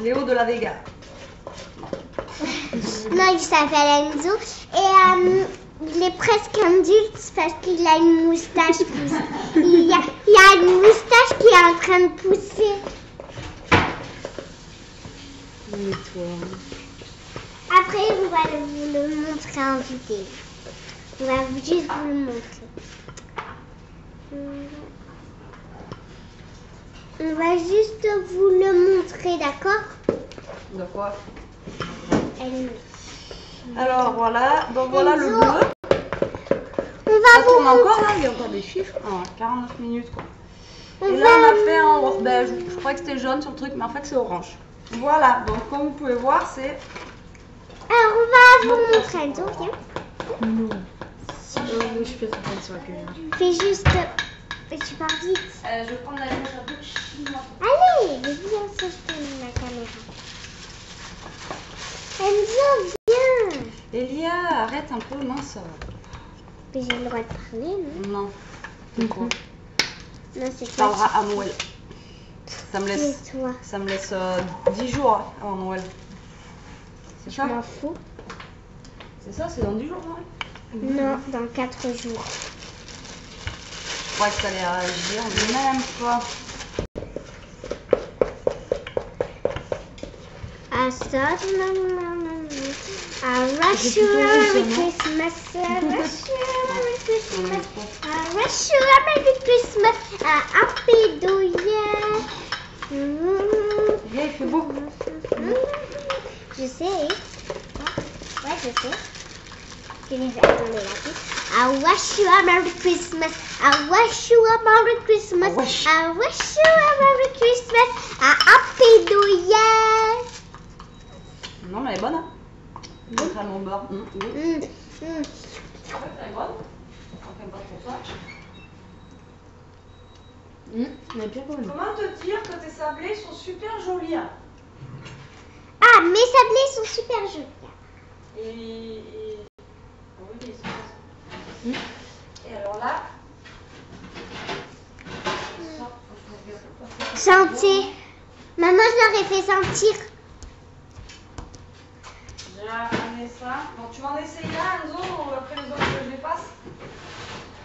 Léo de la Vega. Non, il s'appelle Enzo. Et il est presque adulte parce qu'il a une moustache poussée. Il y a une moustache qui est en train de pousser. Mais toi. Après, on va vous le montrer en vidéo. On va juste vous le montrer. On va juste vous le montrer, d'accord? De quoi? Elle- Alors voilà, donc voilà le Enzo. bleu. On va Ça vous tourne encore montrer. là, il y a encore des chiffres. Ah, 49 minutes quoi. On Et là on a fait en ben, je croyais que c'était jaune sur le truc, mais en fait c'est orange. Voilà, donc comme vous pouvez voir, c'est. Alors, on va vous montrer. Enzo, viens. Non. Oui, je fais ça sur la caméra. Fais juste... Tu pars vite. Je vais prendre la mèche un peu chinois. Allez, viens s'acheter la caméra. Enzo, viens. Elia, arrête un peu, mince. Mais j'ai le droit de parler, non? Non. C'est quoi? Non, c'est Tu quoi? parleras à Noël. Ça me laisse, C'est toi. ça me laisse 10 jours avant Noël. C'est Je ça? m'en fous. C'est ça, c'est dans 10 jours Noël? Non, dans 4 jours. Je crois que ça allait réagir, mais même pas. I start a rush you Merry Christmas, a rush you Merry Christmas, a rush you Merry Christmas, a Happy New Year. Viens, il fait beau. I wish you a Merry Christmas. I wish you a Merry Christmas. I wish. I wish you a Merry Christmas. A Happy New Year. Non, mais elle est bonne, hein. Crème au beurre. Mm. Elle est bonne. On fait pas pour ça. Elle est bien bonne. Comment te dire que tes sablés sont super jolis, hein. Ah, mes sablés sont super jolis. Oui, ils sont Et alors là, Sentez. Maman, je leur ai fait sentir. j'ai ramené ça. Bon, tu vas en essayer là, Enzo, ou après les autres que je les passe?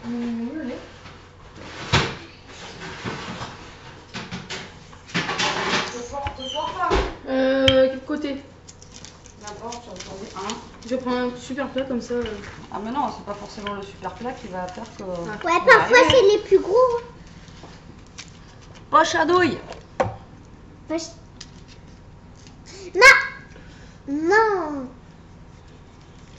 Oui. Te fort pas. Quel côté? N'importe, tu vas prendre un. Je prends un super plat comme ça. Ah mais non, c'est pas forcément le super plat qui va faire que... Ouais, parfois c'est les plus gros. Poche à douille. Non. Non.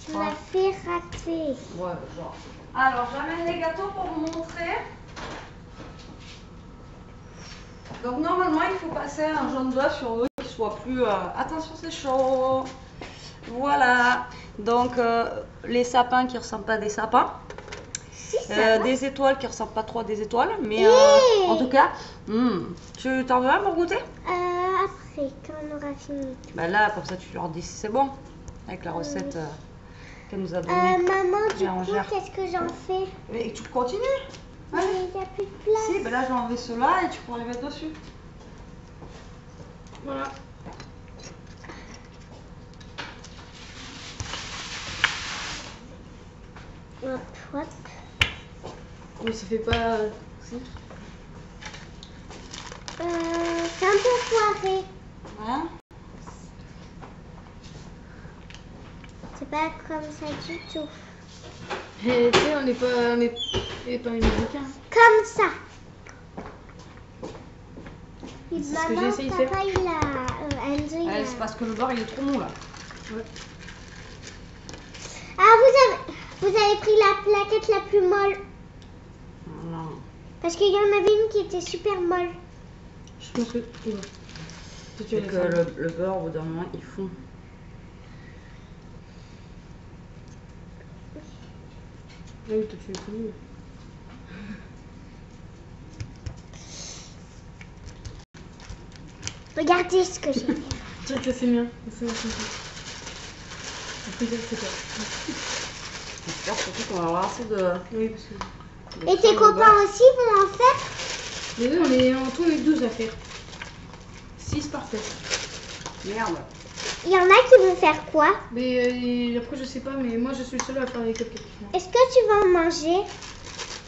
Tu m'as fait rater. Ouais, genre. Alors, j'amène les gâteaux pour vous montrer. Donc, normalement, il faut passer un jaune d'œuf sur eux, qu'ils soient plus... Attention, c'est chaud. Voilà. Donc, les sapins qui ressemblent pas à des sapins. Des étoiles qui ressemblent pas trop à des étoiles. Mais en tout cas, tu t'en veux un pour goûter? Après, quand on aura fini. Bah là, comme ça, tu leur dis si c'est bon. Avec la recette qu'elle nous a donnée. Maman, du coup, Bérangère. qu'est-ce que j'en fais? Mais tu continues. Mais il n'y a plus de place. Si, ben là, j'ai enlevé ceux-là et tu pourras les mettre dessus. Voilà. Hop, hop. Mais ça fait pas... Si. C'est un peu foiré. Hein? C'est pas comme ça du tout. Et tu sais, on n'est pas américains. Comme ça. Et C'est ce que maman, j'ai essayé de faire. papa, il a... Enzo, il a... C'est parce que le beurre, il est trop mou, là. Ouais. Ah, vous avez pris la plaquette la plus molle. Non. Parce qu'il y en avait une qui était super molle. Je pense que... Ouais. C'est que le beurre, au bout d'un moment, il fond. Ah oui, toi tu es connu. Regardez ce que j'ai fait. Ça c'est bien. C'est bien. Après, c'est quoi? J'espère surtout qu'on va avoir assez de... Oui, parce que... Et tes copains aussi vont en faire? Mais oui, on est en tout, on est 12 à faire. 6 par tête. Merde. Il y en a qui vont faire quoi? Mais après, je sais pas, mais moi je suis le seul à faire les cupcakes. Est-ce que tu vas en manger?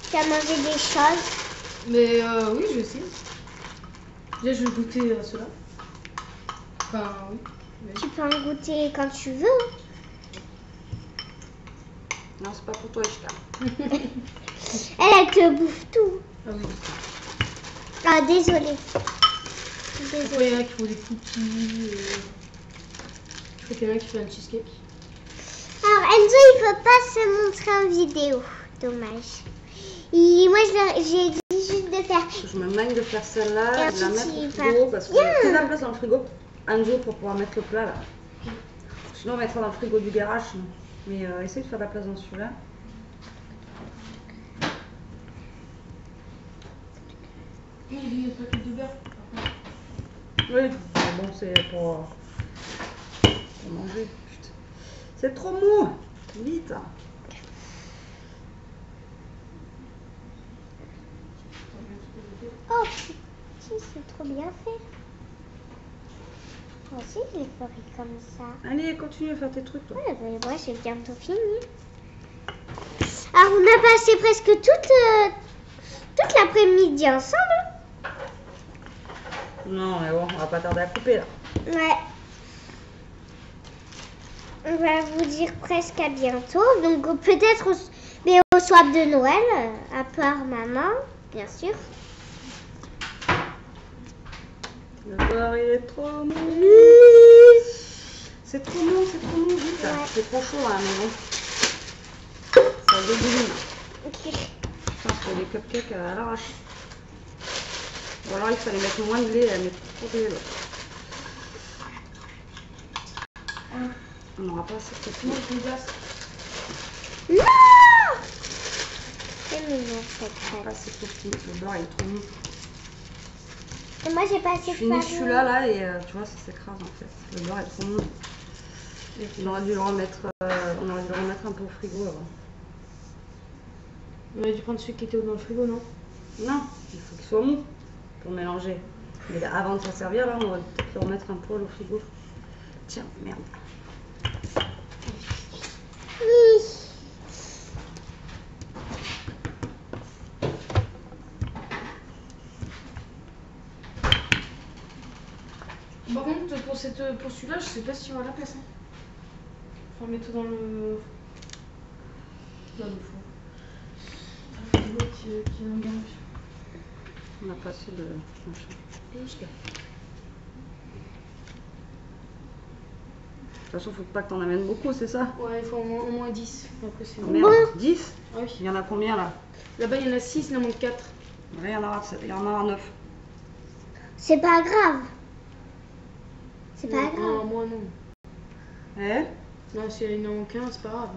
Tu vas manger des choses? Mais oui, je vais essayer. Déjà, je vais goûter à cela. Enfin, oui. Mais... Tu peux en goûter quand tu veux. Non, c'est pas pour toi, Ishka. Elle te bouffe tout. Ah oui. Ah, désolée. Après, il y en a qui font des cookies. Je crois qu'il y en a qui font un cheesecake. Alors, Enzo, il peut pas se montrer en vidéo. Dommage. Et moi, j'ai dit juste de faire... Je me mène de faire celle-là, Et de la ensuite, mettre au il frigo, va- parce qu'il y a que de la place dans le frigo. Enzo, pour pouvoir mettre le plat, là. Sinon, on mettra dans le frigo du garage. Sinon. Mais essaye de faire la place dans celui-là. Oui, il y a un paquet de beurre. Oui, mais bon, c'est pour manger. Putain. C'est trop mou. Vite. Oh, si, c'est trop bien fait. Moi aussi, je les ferai comme ça. Allez, continue à faire tes trucs, toi. Ouais, mais moi, j'ai bientôt fini. Alors, on a passé presque toute l'après-midi ensemble. Non, mais bon, on va pas tarder à couper, là. Ouais. On va vous dire presque à bientôt. Donc, peut-être au swap de Noël, à part maman, bien sûr. Le beurre, il est trop mou. C'est trop mou, vite. Là. Ouais. C'est trop chaud, là, mais bon. Ça de bouillon. Je pense que les cupcakes à l'arrache. Ou alors il fallait mettre moins de lait, elle met trop de lait là. On n'aura pas assez de cupcakes. Non. C'est mignon cette crème. Pas assez de cupcakes, le beurre il est trop mou. Et moi j'ai pas assez Je de finis farine. celui-là là et tu vois ça s'écrase en fait. Le beurre est trop mou. On aurait dû le remettre, un peu au frigo avant. On aurait dû prendre celui qui était dans le frigo, non? Non, il faut qu'il soit mou pour mélanger. Mais avant de s'en servir, là, on va peut-être le remettre un poil au frigo. Tiens, merde. Oui. Par contre, pour celui-là, je sais pas si on a la place. Hein. Enfin, mets-toi dans le four. Qui est un garage. On a pas assez de machin. De toute façon, faut pas que t'en amènes beaucoup, c'est ça? Ouais, il faut au moins 10. Après, c'est Oh, merde, 10? Ah oui. Il y en a combien là? Là-bas, il y en a 6, il en manque 4. Là, il y en aura 9. C'est pas grave. C'est pas Non, grave. moi non. Eh? Non, si il en manque un, c'est pas grave.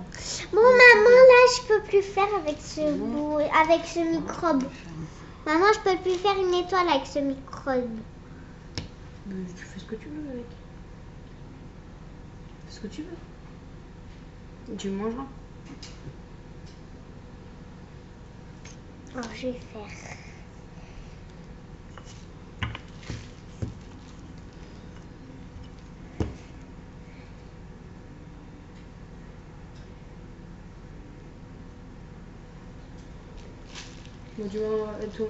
Bon maman, là je peux plus faire avec ce microbe. Maman, je peux plus faire une étoile avec ce microbe. Tu fais ce que tu veux avec. Fais ce que tu veux. Tu mangeras. Alors je vais faire. Bon, tu vas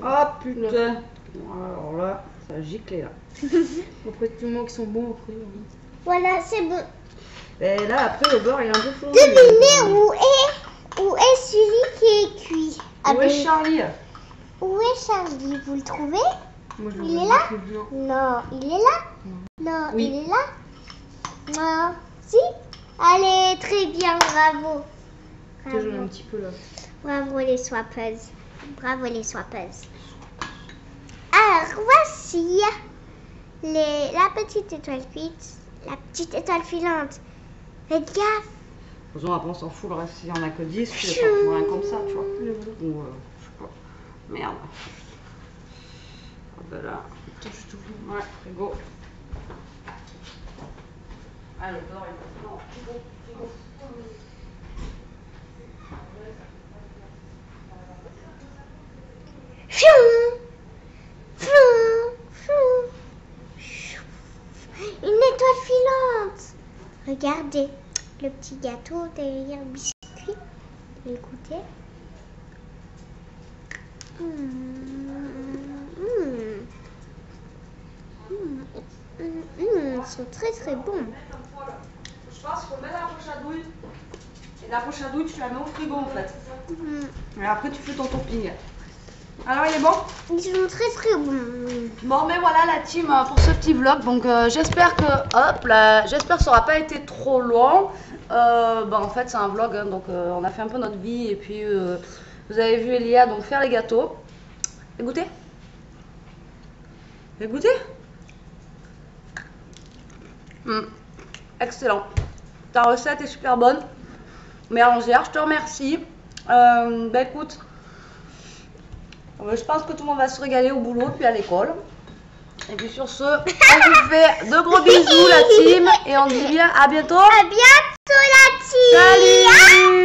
Oh putain! Alors là, ça a giclé là. après, tout le monde qui sont bons après. Voilà, c'est bon. Et là, après, le beurre il est un peu fondu. Devinez où est celui qui est cuit. Où est Charlie? Où est Charlie? Vous le trouvez? Moi, je le Il vois est là? plus. Non. Non, il est là? Non, Oui. il est là? Non. Si? Allez, très bien, bravo. Toi, j'en ai un petit peu là. Bravo les swappers. Bravo les swappers. Alors, voici la petite étoile cuite, la petite étoile filante. Faites gaffe. De toute façon, après, on s'en fout, le reste, s'il n'y en a que 10, tu fais pas rien comme ça, tu vois. Ou, je sais pas. Merde. Ah ben là. Attends, je t'ouvre. Ouais, frigo. Ah, le beurre, il est... Non, frigo. Fiou, fiou, fiou, fiou. Une étoile filante. Regardez le petit gâteau derrière le biscuit. Écoutez. Ils sont très très bons. Je pense qu'il faut mettre la poche à douille. Et la poche à douille, tu la mets au frigo en fait. Et après, tu fais ton topping. Alors, il est bon? Ils sont très très bons. Bon, mais voilà la team pour ce petit vlog. Donc, j'espère que, hop là, j'espère que ça n'aura pas été trop long. En fait, c'est un vlog, hein, donc on a fait un peu notre vie. Et puis, vous avez vu Elia donc faire les gâteaux. Et goûter? Et goûter? Excellent. Ta recette est super bonne. Mélangère, je te remercie. Écoute, je pense que tout le monde va se régaler au boulot puis à l'école. Et puis sur ce, on vous fait de gros bisous la team et on dit bien à bientôt. À bientôt la team. Salut.